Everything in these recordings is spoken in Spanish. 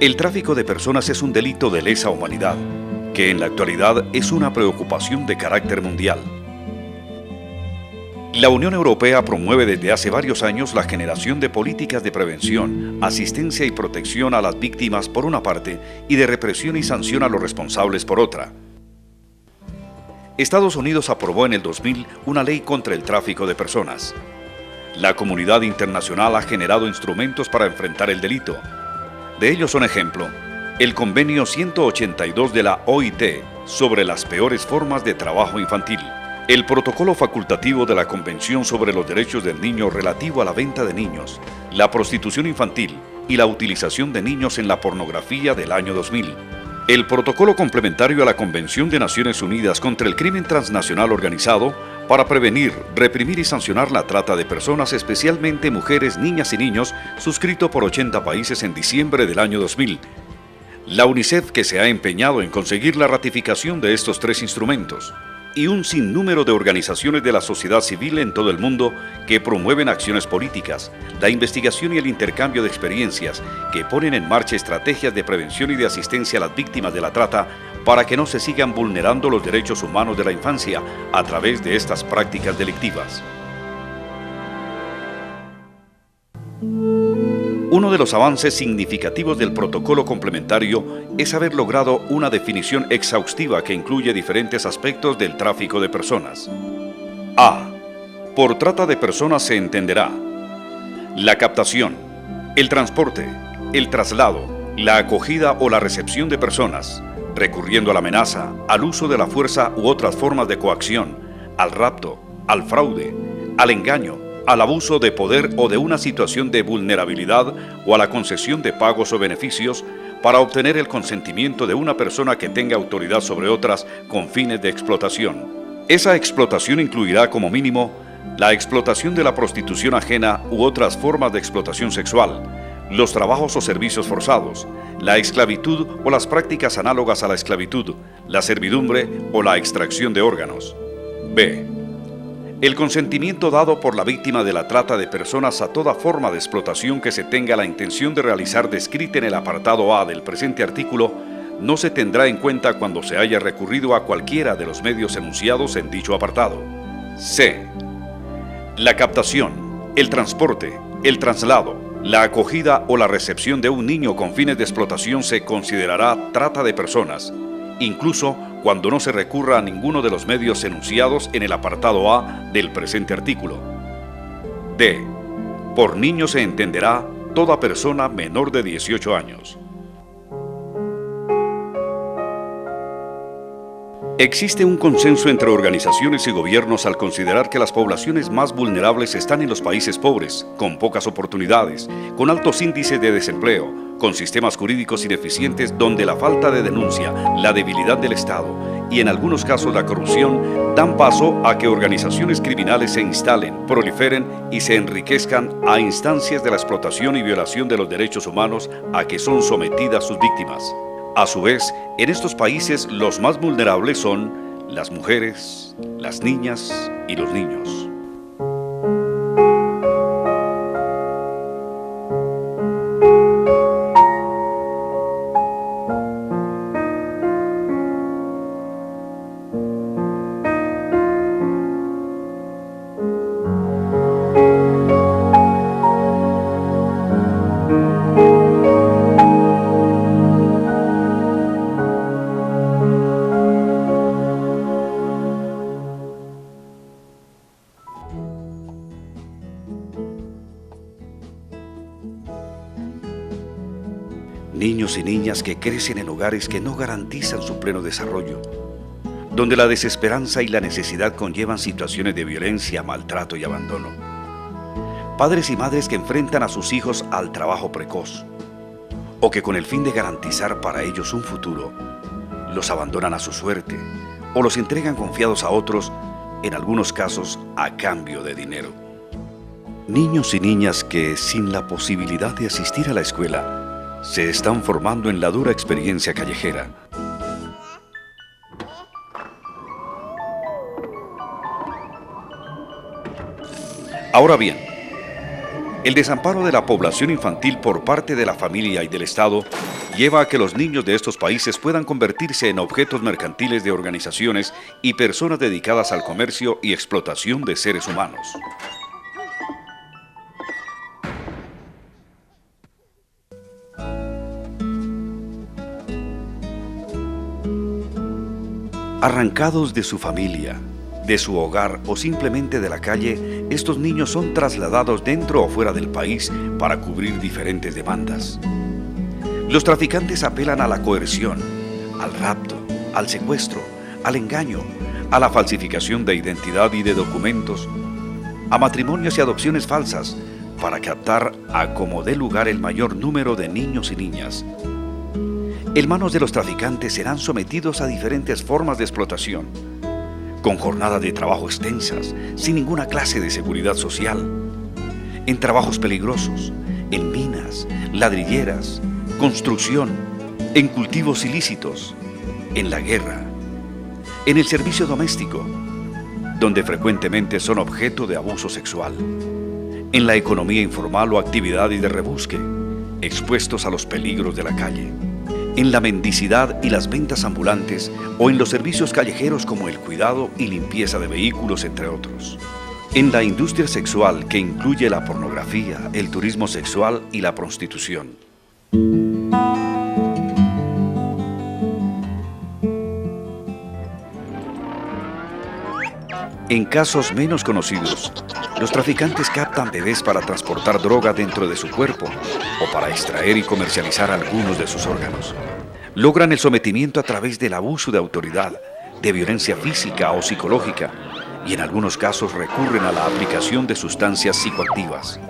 El tráfico de personas es un delito de lesa humanidad, que en la actualidad es una preocupación de carácter mundial. La Unión Europea promueve desde hace varios años la generación de políticas de prevención, asistencia y protección a las víctimas por una parte y de represión y sanción a los responsables por otra. Estados Unidos aprobó en el 2000 una ley contra el tráfico de personas. La comunidad internacional ha generado instrumentos para enfrentar el delito. De ellos son ejemplo, el Convenio 182 de la OIT sobre las peores formas de trabajo infantil, el Protocolo Facultativo de la Convención sobre los Derechos del Niño relativo a la venta de niños, la prostitución infantil y la utilización de niños en la pornografía del año 2000, el Protocolo Complementario a la Convención de Naciones Unidas contra el Crimen Transnacional Organizado para prevenir, reprimir y sancionar la trata de personas, especialmente mujeres, niñas y niños, suscrito por 80 países en diciembre del año 2000. La UNICEF, que se ha empeñado en conseguir la ratificación de estos tres instrumentos, y un sinnúmero de organizaciones de la sociedad civil en todo el mundo que promueven acciones políticas, la investigación y el intercambio de experiencias, que ponen en marcha estrategias de prevención y de asistencia a las víctimas de la trata para que no se sigan vulnerando los derechos humanos de la infancia a través de estas prácticas delictivas. Uno de los avances significativos del protocolo complementario es haber logrado una definición exhaustiva que incluye diferentes aspectos del tráfico de personas. A. Por trata de personas se entenderá la captación, el transporte, el traslado, la acogida o la recepción de personas, recurriendo a la amenaza, al uso de la fuerza u otras formas de coacción, al rapto, al fraude, al engaño, al abuso de poder o de una situación de vulnerabilidad o a la concesión de pagos o beneficios para obtener el consentimiento de una persona que tenga autoridad sobre otras con fines de explotación. Esa explotación incluirá como mínimo la explotación de la prostitución ajena u otras formas de explotación sexual, los trabajos o servicios forzados, la esclavitud o las prácticas análogas a la esclavitud, la servidumbre o la extracción de órganos. B. El consentimiento dado por la víctima de la trata de personas a toda forma de explotación que se tenga la intención de realizar descrita en el apartado A del presente artículo no se tendrá en cuenta cuando se haya recurrido a cualquiera de los medios enunciados en dicho apartado. C. La captación, el transporte, el traslado, la acogida o la recepción de un niño con fines de explotación se considerará trata de personas, incluso cuando no se recurra a ninguno de los medios enunciados en el apartado A del presente artículo. D. Por niño se entenderá toda persona menor de 18 años. Existe un consenso entre organizaciones y gobiernos al considerar que las poblaciones más vulnerables están en los países pobres, con pocas oportunidades, con altos índices de desempleo, con sistemas jurídicos ineficientes donde la falta de denuncia, la debilidad del Estado y en algunos casos la corrupción dan paso a que organizaciones criminales se instalen, proliferen y se enriquezcan a instancias de la explotación y violación de los derechos humanos a que son sometidas sus víctimas. A su vez, en estos países los más vulnerables son las mujeres, las niñas y los niños. Niños y niñas que crecen en hogares que no garantizan su pleno desarrollo, donde la desesperanza y la necesidad conllevan situaciones de violencia, maltrato y abandono. Padres y madres que enfrentan a sus hijos al trabajo precoz, o que con el fin de garantizar para ellos un futuro, los abandonan a su suerte o los entregan confiados a otros, en algunos casos a cambio de dinero. Niños y niñas que, sin la posibilidad de asistir a la escuela, se están formando en la dura experiencia callejera. Ahora bien, el desamparo de la población infantil por parte de la familia y del Estado lleva a que los niños de estos países puedan convertirse en objetos mercantiles de organizaciones y personas dedicadas al comercio y explotación de seres humanos. Arrancados de su familia, de su hogar o simplemente de la calle, estos niños son trasladados dentro o fuera del país para cubrir diferentes demandas. Los traficantes apelan a la coerción, al rapto, al secuestro, al engaño, a la falsificación de identidad y de documentos, a matrimonios y adopciones falsas para captar a como dé lugar el mayor número de niños y niñas. En manos de los traficantes serán sometidos a diferentes formas de explotación, con jornadas de trabajo extensas, sin ninguna clase de seguridad social, en trabajos peligrosos, en minas, ladrilleras, construcción, en cultivos ilícitos, en la guerra, en el servicio doméstico, donde frecuentemente son objeto de abuso sexual, en la economía informal o actividades de rebusque, expuestos a los peligros de la calle, en la mendicidad y las ventas ambulantes o en los servicios callejeros como el cuidado y limpieza de vehículos, entre otros. En la industria sexual que incluye la pornografía, el turismo sexual y la prostitución. En casos menos conocidos, los traficantes captan bebés para transportar droga dentro de su cuerpo o para extraer y comercializar algunos de sus órganos. Logran el sometimiento a través del abuso de autoridad, de violencia física o psicológica, y en algunos casos recurren a la aplicación de sustancias psicoactivas.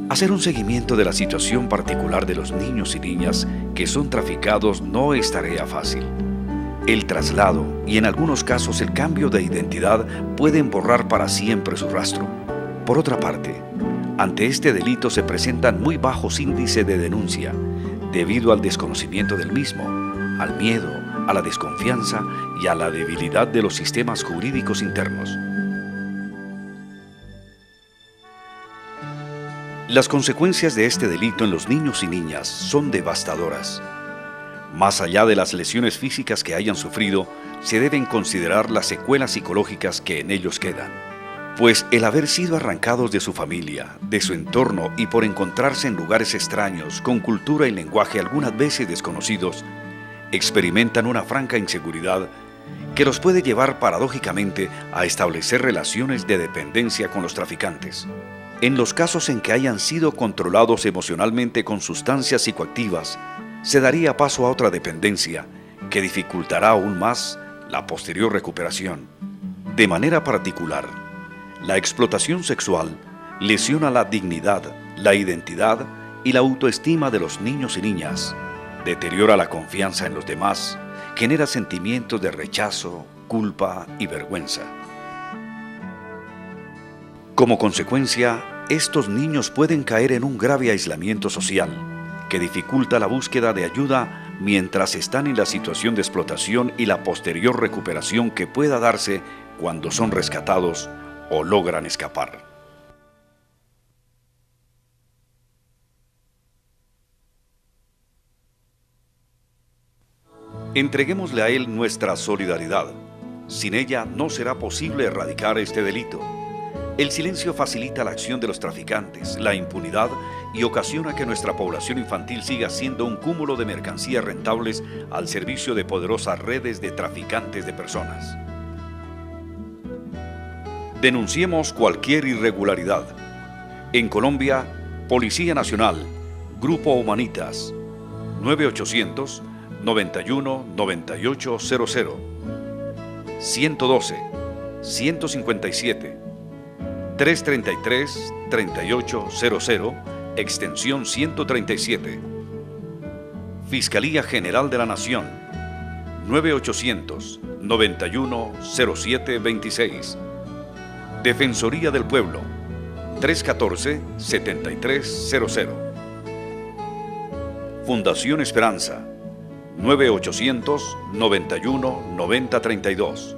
Hacer un seguimiento de la situación particular de los niños y niñas que son traficados no es tarea fácil. El traslado y en algunos casos el cambio de identidad pueden borrar para siempre su rastro. Por otra parte, ante este delito se presentan muy bajos índices de denuncia debido al desconocimiento del mismo, al miedo, a la desconfianza y a la debilidad de los sistemas jurídicos internos. Las consecuencias de este delito en los niños y niñas son devastadoras. Más allá de las lesiones físicas que hayan sufrido, se deben considerar las secuelas psicológicas que en ellos quedan. Pues el haber sido arrancados de su familia, de su entorno y por encontrarse en lugares extraños, con cultura y lenguaje algunas veces desconocidos, experimentan una franca inseguridad que los puede llevar paradójicamente a establecer relaciones de dependencia con los traficantes. En los casos en que hayan sido controlados emocionalmente con sustancias psicoactivas, se daría paso a otra dependencia que dificultará aún más la posterior recuperación. De manera particular, la explotación sexual lesiona la dignidad, la identidad y la autoestima de los niños y niñas, deteriora la confianza en los demás, genera sentimientos de rechazo, culpa y vergüenza. Como consecuencia, estos niños pueden caer en un grave aislamiento social que dificulta la búsqueda de ayuda mientras están en la situación de explotación y la posterior recuperación que pueda darse cuando son rescatados o logran escapar. Entreguémosle a él nuestra solidaridad. Sin ella no será posible erradicar este delito. El silencio facilita la acción de los traficantes, la impunidad y ocasiona que nuestra población infantil siga siendo un cúmulo de mercancías rentables al servicio de poderosas redes de traficantes de personas. Denunciemos cualquier irregularidad. En Colombia, Policía Nacional, Grupo Humanitas, 9800 91 9800, 112 157 333 3800, extensión 137. Fiscalía General de la Nación, 9800 91 07 26. Defensoría del Pueblo, 314 7300. Fundación Esperanza, 9800 91 9032.